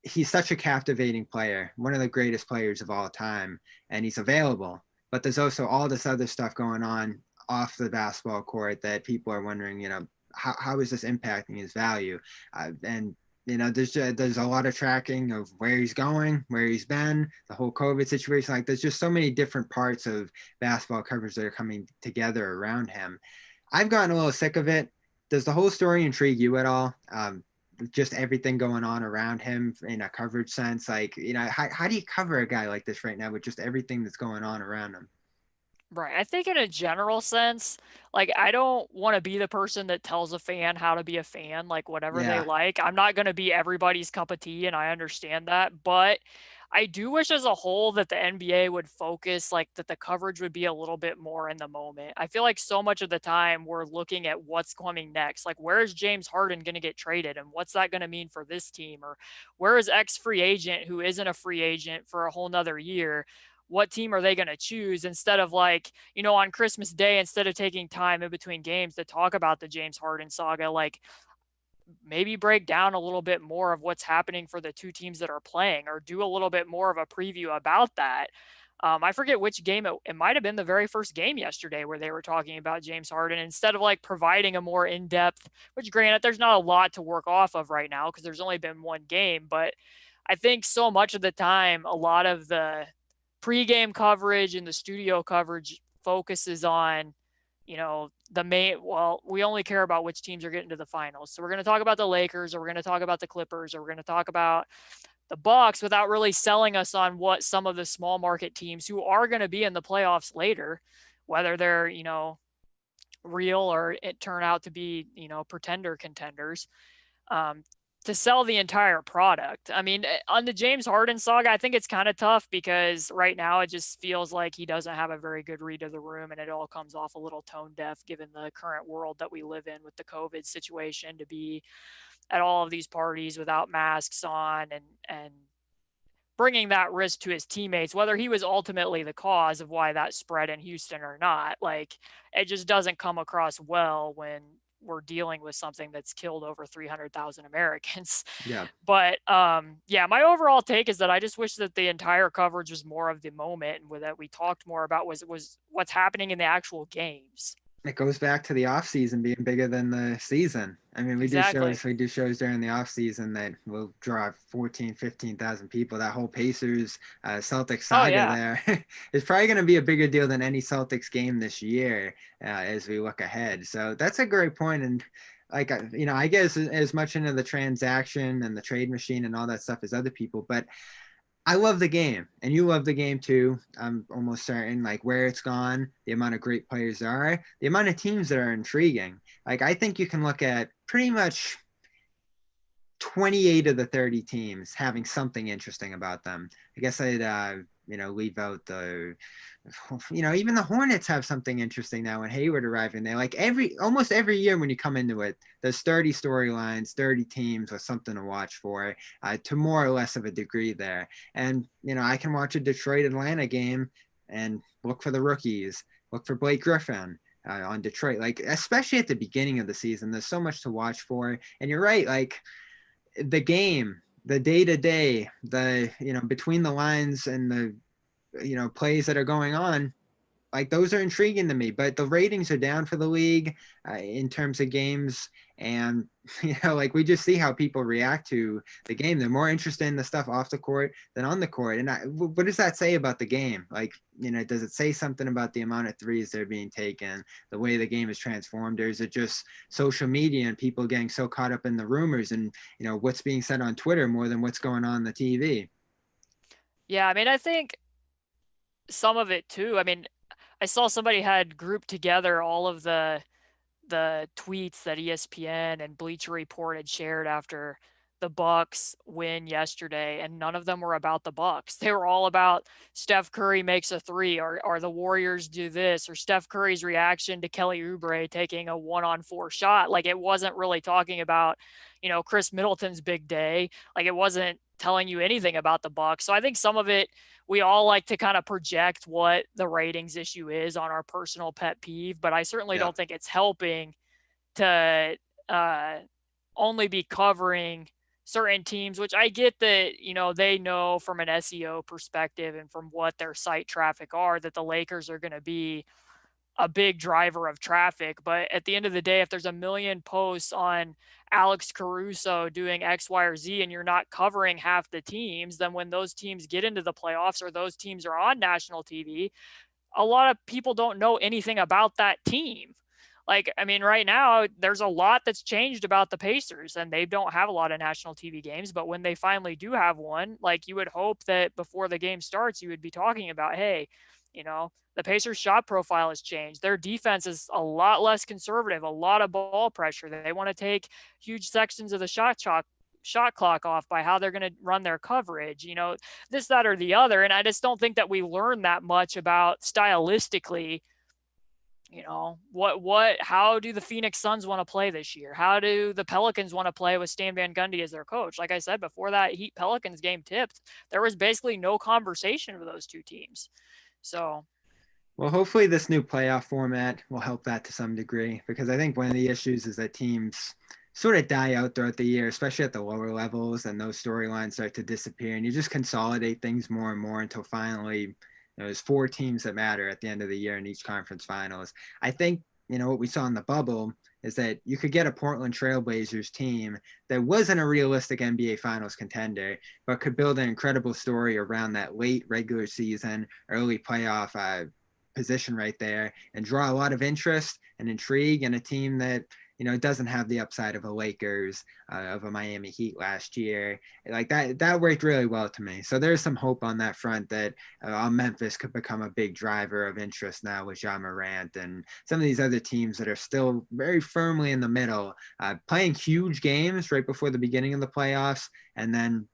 he's such a captivating player, one of the greatest players of all time, and he's available. But there's also all this other stuff going on off the basketball court that people are wondering, how is this impacting his value? And there's a lot of tracking of where he's going, where he's been, the whole COVID situation. Like there's just so many different parts of basketball coverage that are coming together around him. I've gotten a little sick of it. Does the whole story intrigue you at all? Just everything going on around him in a coverage sense. Like, how do you cover a guy like this right now with just everything that's going on around him? Right. I think in a general sense, like I don't want to be the person that tells a fan how to be a fan, like whatever they Yeah. like. I'm not going to be everybody's cup of tea, and I understand that. But I do wish as a whole that the NBA would focus, like that the coverage would be a little bit more in the moment. I feel like so much of the time we're looking at what's coming next. Like, where is James Harden going to get traded and what's that going to mean for this team? Or where is X free agent who isn't a free agent for a whole nother year? What team are they going to choose, instead of, like, on Christmas Day, instead of taking time in between games to talk about the James Harden saga, like maybe break down a little bit more of what's happening for the two teams that are playing, or do a little bit more of a preview about that. I forget which game it might have been the very first game yesterday where they were talking about James Harden, instead of like providing a more in-depth, which granted, there's not a lot to work off of right now because there's only been one game, but I think so much of the time, a lot of the pregame coverage and the studio coverage focuses on, the main, well, we only care about which teams are getting to the finals. So we're going to talk about the Lakers, or we're going to talk about the Clippers, or we're going to talk about the Bucks, without really selling us on what some of the small market teams who are going to be in the playoffs later, whether they're, real or it turn out to be, pretender contenders, um, to sell the entire product. I mean, on the James Harden saga, I think it's kind of tough because right now it just feels like he doesn't have a very good read of the room, and it all comes off a little tone deaf given the current world that we live in with the COVID situation, to be at all of these parties without masks on, and bringing that risk to his teammates, whether he was ultimately the cause of why that spread in Houston or not. Like, it just doesn't come across well when we're dealing with something that's killed over 300,000 Americans. Yeah. But yeah, my overall take is that I just wish that the entire coverage was more of the moment, and that we talked more about was what's happening in the actual games. It goes back to the off season being bigger than the season. I mean, Exactly. we do shows during the off season that will draw 14, 15,000 people. That whole Pacers Celtics Oh saga yeah. there is probably going to be a bigger deal than any Celtics game this year as we look ahead. So that's a great point. And like, I guess as much into the transaction and the trade machine and all that stuff as other people, but I love the game, and you love the game too. I'm almost certain, like where it's gone, the amount of great players there are, the amount of teams that are intriguing. Like I think you can look at pretty much 28 of the 30 teams having something interesting about them. I guess I'd leave out the even the Hornets have something interesting now when Hayward arriving there. Like almost every year when you come into it, there's 30 storylines, 30 teams with something to watch for, to more or less of a degree there. And I can watch a Detroit Atlanta game and look for the rookies, look for Blake Griffin. On Detroit, like especially at the beginning of the season, there's so much to watch for. And you're right, like the game, the day to day, the between the lines and the plays that are going on, like those are intriguing to me. But the ratings are down for the league in terms of games, and like we just see how people react to the game. They're more interested in the stuff off the court than on the court. And what does that say about the game? Like, does it say something about the amount of threes that are being taken, the way the game is transformed, or is it just social media and people getting so caught up in the rumors and what's being said on Twitter more than what's going on the TV? Yeah, I mean, I think some of it too. I mean, I saw somebody had grouped together all of the tweets that ESPN and Bleacher Report had shared after the Bucks win yesterday, and none of them were about the Bucks. They were all about Steph Curry makes a three, or the Warriors do this, or Steph Curry's reaction to Kelly Oubre taking a 1-on-4 shot. Like, it wasn't really talking about, Chris Middleton's big day. Like, it wasn't telling you anything about the Bucks. So I think some of it, we all like to kind of project what the ratings issue is on our personal pet peeve, but I certainly Yeah. don't think it's helping to only be covering certain teams, which I get that, they know from an SEO perspective and from what their site traffic are, that the Lakers are going to be a big driver of traffic. But at the end of the day, if there's a million posts on Alex Caruso doing X, Y, or Z, and you're not covering half the teams, then when those teams get into the playoffs or those teams are on national TV, a lot of people don't know anything about that team. Like, I mean, right now, there's a lot that's changed about the Pacers, and they don't have a lot of national TV games. But when they finally do have one, like, you would hope that before the game starts, you would be talking about, hey, the Pacers shot profile has changed. Their defense is a lot less conservative, a lot of ball pressure. They want to take huge sections of the shot clock off, by how they're going to run their coverage, this, that, or the other. And I just don't think that we learn that much about stylistically, how do the Phoenix Suns want to play this year? How do the Pelicans want to play with Stan Van Gundy as their coach? Like I said, before that Heat Pelicans game tipped, there was basically no conversation with those two teams. So, well, hopefully this new playoff format will help that to some degree, because I think one of the issues is that teams sort of die out throughout the year, especially at the lower levels, and those storylines start to disappear, and you just consolidate things more and more until finally there's 4 teams that matter at the end of the year in each conference finals. I think, what we saw in the bubble is that you could get a Portland Trailblazers team that wasn't a realistic NBA Finals contender, but could build an incredible story around that late regular season, early playoff position right there, and draw a lot of interest and intrigue, and a team that doesn't have the upside of a Lakers, of a Miami Heat last year. Like that worked really well to me. So there's some hope on that front that Memphis could become a big driver of interest now with Ja Morant and some of these other teams that are still very firmly in the middle, playing huge games right before the beginning of the playoffs, and then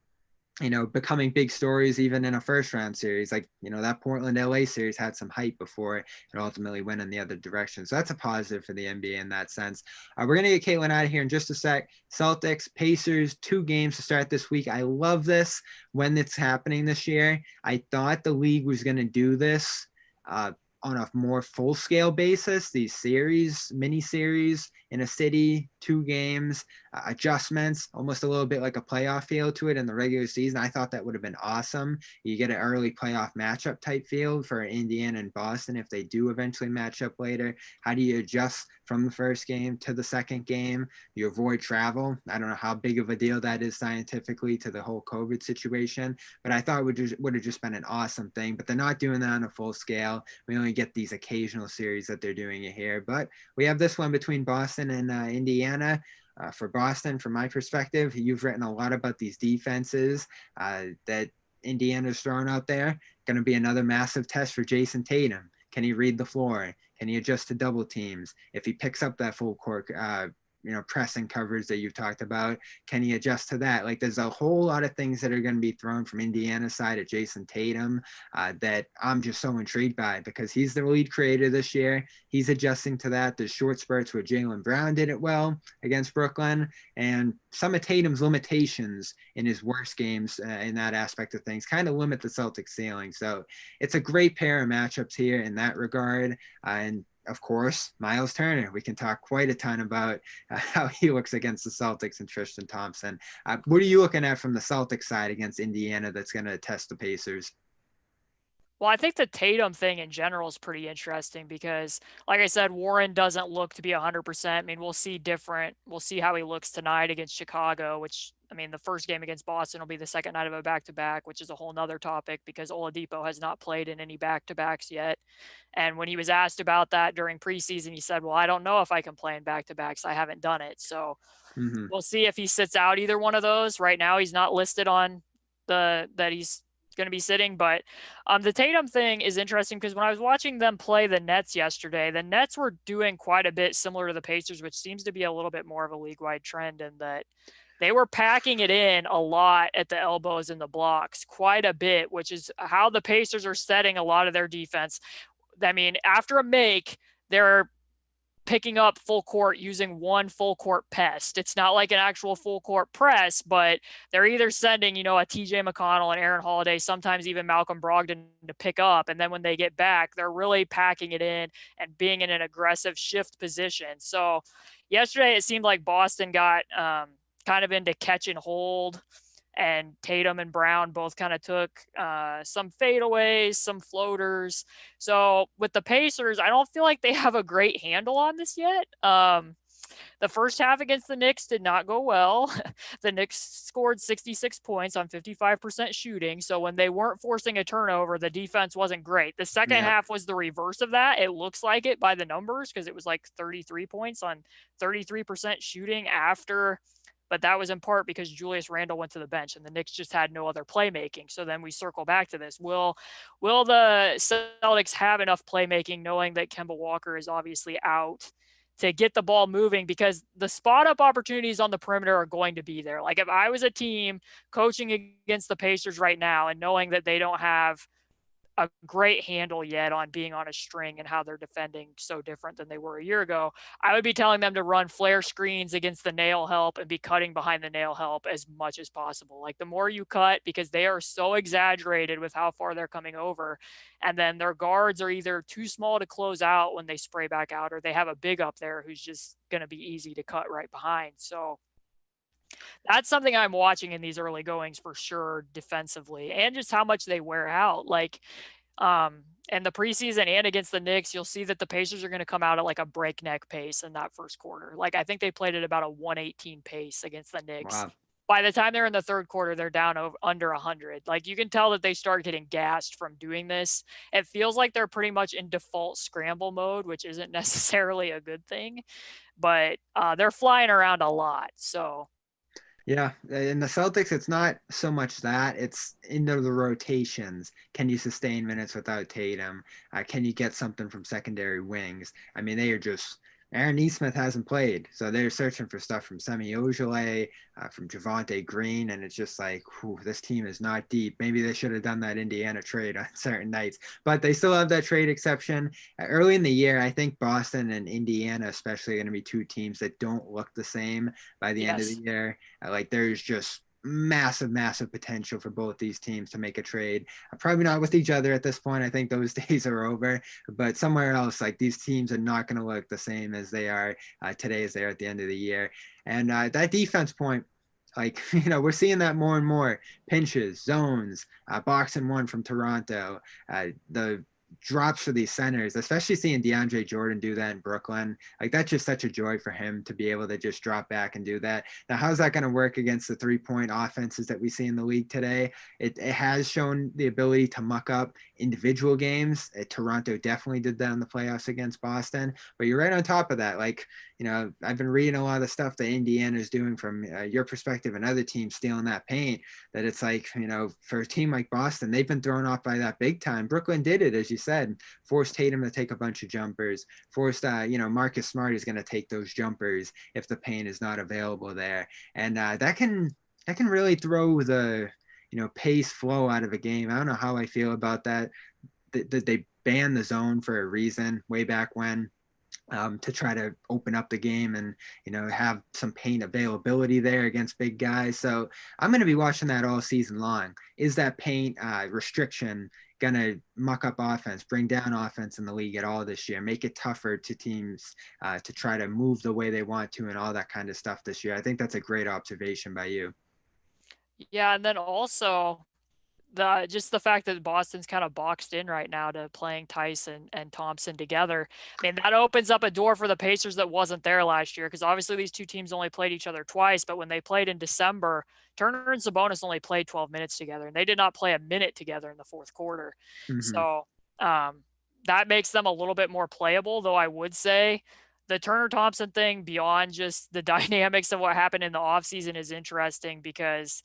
becoming big stories even in a first round series. Like, that Portland LA series had some hype before it ultimately went in the other direction. So that's a positive for the NBA in that sense. We're going to get Caitlin out of here in just a sec. Celtics, Pacers, 2 games to start this week. I love this when it's happening this year. I thought the league was going to do this on a more full-scale basis, these mini series in a city, 2 games, adjustments, almost a little bit like a playoff feel to it in the regular season. I thought that would have been awesome. You get an early playoff matchup type field for Indiana and Boston if they do eventually match up later. How do you adjust from the first game to the second game? You avoid travel. I don't know how big of a deal that is scientifically to the whole COVID situation, but I thought it would have just been an awesome thing. But they're not doing that on a full scale. We only get these occasional series that they're doing it here, but we have this one between Boston and Indiana. For Boston, from my perspective, you've written a lot about these defenses that Indiana's throwing out there. Going to be another massive test for Jason Tatum. Can he read the floor? Can he adjust to double teams? If he picks up that full court pressing coverage that you've talked about, can he adjust to that? Like, there's a whole lot of things that are going to be thrown from Indiana's side at Jason Tatum that I'm just so intrigued by, because he's the lead creator this year. He's adjusting to that. There's short spurts where Jaylen Brown did it well against Brooklyn, and some of Tatum's limitations in his worst games in that aspect of things kind of limit the Celtics ceiling. So it's a great pair of matchups here in that regard. And of course, Myles Turner. We can talk quite a ton about how he looks against the Celtics and Tristan Thompson. What are you looking at from the Celtics side against Indiana that's going to test the Pacers? Well, I think the Tatum thing in general is pretty interesting because, like I said, Warren doesn't look to be 100%. I mean, we'll see how he looks tonight against Chicago, which, I mean, the first game against Boston will be the second night of a back-to-back, which is a whole nother topic because Oladipo has not played in any back-to-backs yet. And when he was asked about that during preseason, he said, well, I don't know if I can play in back-to-backs. I haven't done it. So we'll see if he sits out either one of those. Right now, he's not listed on that he's going to be sitting, but the Tatum thing is interesting because when I was watching them play the Nets yesterday, the Nets were doing quite a bit similar to the Pacers, which seems to be a little bit more of a league-wide trend in that they were packing it in a lot at the elbows and the blocks, quite a bit, which is how the Pacers are setting a lot of their defense. I mean, after a make, they're picking up full court using one full court pest. It's not like an actual full court press, but they're either sending, a TJ McConnell and Aaron Holiday, sometimes even Malcolm Brogdon to pick up. And then when they get back, they're really packing it in and being in an aggressive shift position. So yesterday, it seemed like Boston got kind of into catch and hold, and Tatum and Brown both kind of took some fadeaways, some floaters. So with the Pacers, I don't feel like they have a great handle on this yet. The first half against the Knicks did not go well. The Knicks scored 66 points on 55% shooting. So when they weren't forcing a turnover, the defense wasn't great. The second half was the reverse of that. It looks like it by the numbers because it was like 33 points on 33% shooting after. But that was in part because Julius Randle went to the bench and the Knicks just had no other playmaking. So then we circle back to this. Will the Celtics have enough playmaking knowing that Kemba Walker is obviously out? to get the ball moving, because the spot up opportunities on the perimeter are going to be there. Like if I was a team coaching against the Pacers right now and knowing that they don't have a great handle yet on being on a string and how they're defending so different than they were a year ago, I would be telling them to run flare screens against the nail help and be cutting behind the nail help as much as possible. Like the more you cut, because they are so exaggerated with how far they're coming over. And then their guards are either too small to close out when they spray back out, or they have a big up there who's just going to be easy to cut right behind. So that's something I'm watching in these early goings for sure, defensively, and just how much they wear out. Like, in the preseason and against the Knicks, you'll see that the Pacers are going to come out at like a breakneck pace in that first quarter. Like I think they played at about a 118 pace against the Knicks. Wow. By the time they're in the third quarter, they're down under 100. Like you can tell that they start getting gassed from doing this. It feels like they're pretty much in default scramble mode, which isn't necessarily a good thing, but they're flying around a lot. So Yeah, in the Celtics, it's not so much that, it's into the rotations. Can you sustain minutes without Tatum? Can you get something from secondary wings? I mean, they are just Aaron Nesmith hasn't played, so they're searching for stuff from Semi Ojeleye, from Javonte Green, and it's just like, whew, this team is not deep. Maybe they should have done that Indiana trade on certain nights, but they still have that trade exception. Early in the year, I think Boston and Indiana, especially, are going to be two teams that don't look the same by the end of the yes. year. Like there's just massive potential for both these teams to make a trade. Probably not with each other at this point. I think those days are over, but somewhere else, like these teams are not going to look the same as they are today as they are at the end of the year. And that defense point, like, we're seeing that more and more. Pinches, zones, box and one from Toronto, the drops for these centers, especially seeing DeAndre Jordan do that in Brooklyn. Like that's just such a joy for him to be able to just drop back and do that. Now, how's that going to work against the 3-point offenses that we see in the league today? It has shown the ability to muck up individual games. Toronto definitely did that in the playoffs against Boston, but you're right on top of that. Like, I've been reading a lot of the stuff that Indiana is doing from your perspective and other teams stealing that paint, that it's like, for a team like Boston, they've been thrown off by that big time. Brooklyn did it, as you said, forced Tatum to take a bunch of jumpers, forced, Marcus Smart is going to take those jumpers if the paint is not available there. And that can really throw the, pace flow out of a game. I don't know how I feel about that. They banned the zone for a reason way back when. To try to open up the game and have some paint availability there against big guys. So I'm going to be watching that all season long. Is that paint restriction going to muck up offense, bring down offense in the league at all this year, make it tougher to teams to try to move the way they want to and all that kind of stuff this year? I think that's a great observation by you. Yeah, and then also the fact that Boston's kind of boxed in right now to playing Theis and Thompson together. I mean, that opens up a door for the Pacers that wasn't there last year, because obviously these two teams only played each other twice, but when they played in December, Turner and Sabonis only played 12 minutes together, and they did not play a minute together in the fourth quarter. Mm-hmm. So that makes them a little bit more playable, though I would say the Turner Thompson thing, beyond just the dynamics of what happened in the offseason, is interesting because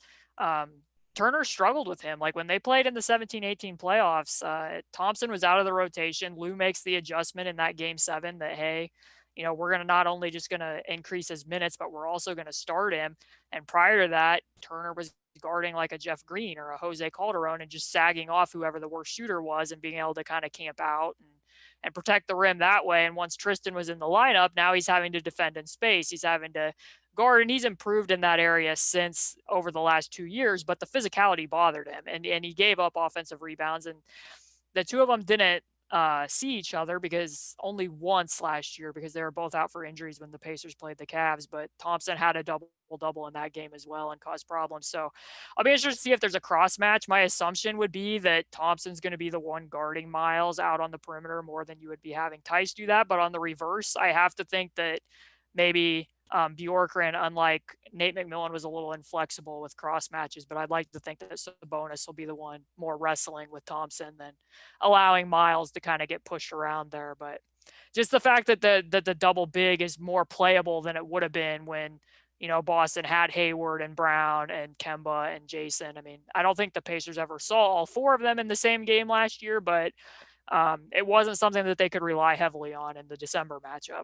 Turner struggled with him. Like when they played in the 17-18 playoffs, Thompson was out of the rotation. Lou makes the adjustment in that game 7 that, hey, we're going to not only just going to increase his minutes, but we're also going to start him. And prior to that, Turner was guarding like a Jeff Green or a Jose Calderon and just sagging off whoever the worst shooter was and being able to kind of camp out and protect the rim that way. And once Tristan was in the lineup, now he's having to defend in space. He's having to guard, and he's improved in that area since over the last 2 years, but the physicality bothered him, and he gave up offensive rebounds. And the two of them didn't see each other because only once last year, because they were both out for injuries when the Pacers played the Cavs, but Thompson had a double in that game as well and caused problems. So I'll be interested to see if there's a cross match. My assumption would be that Thompson's going to be the one guarding Myles out on the perimeter more than you would be having Theis do that. But on the reverse, I have to think that maybe Bjorkgren, unlike Nate McMillan, was a little inflexible with cross matches, but I'd like to think that Sabonis will be the one more wrestling with Thompson than allowing Myles to kind of get pushed around there. But just the fact that the double big is more playable than it would have been when Boston had Hayward and Brown and Kemba and Jason. I mean, I don't think the Pacers ever saw all 4 of them in the same game last year, but it wasn't something that they could rely heavily on in the December matchup.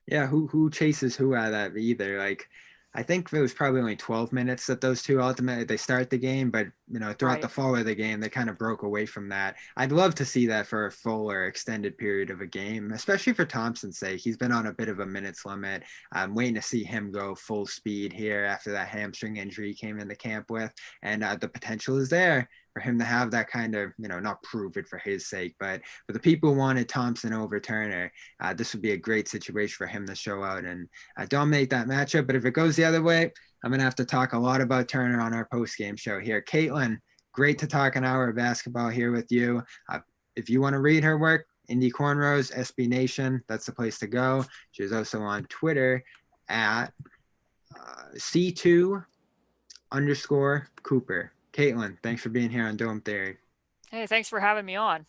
Yeah, who chases who out of that either? Like, I think it was probably only 12 minutes that those two ultimately they start the game, but throughout the Right. fall of the game, they kind of broke away from that. I'd love to see that for a full or extended period of a game, especially for Thompson's sake. He's been on a bit of a minutes limit. I'm waiting to see him go full speed here after that hamstring injury he came into camp with, and the potential is there for him to have that kind of, not prove it for his sake, but for the people who wanted Thompson over Turner, this would be a great situation for him to show out and dominate that matchup. But if it goes the other way, I'm going to have to talk a lot about Turner on our post-game show here. Caitlin, great to talk an hour of basketball here with you. If you want to read her work, Indy Cornrows, SB Nation, that's the place to go. She's also on Twitter at C2_Cooper. Caitlin, thanks for being here on Dome Theory. Hey, thanks for having me on.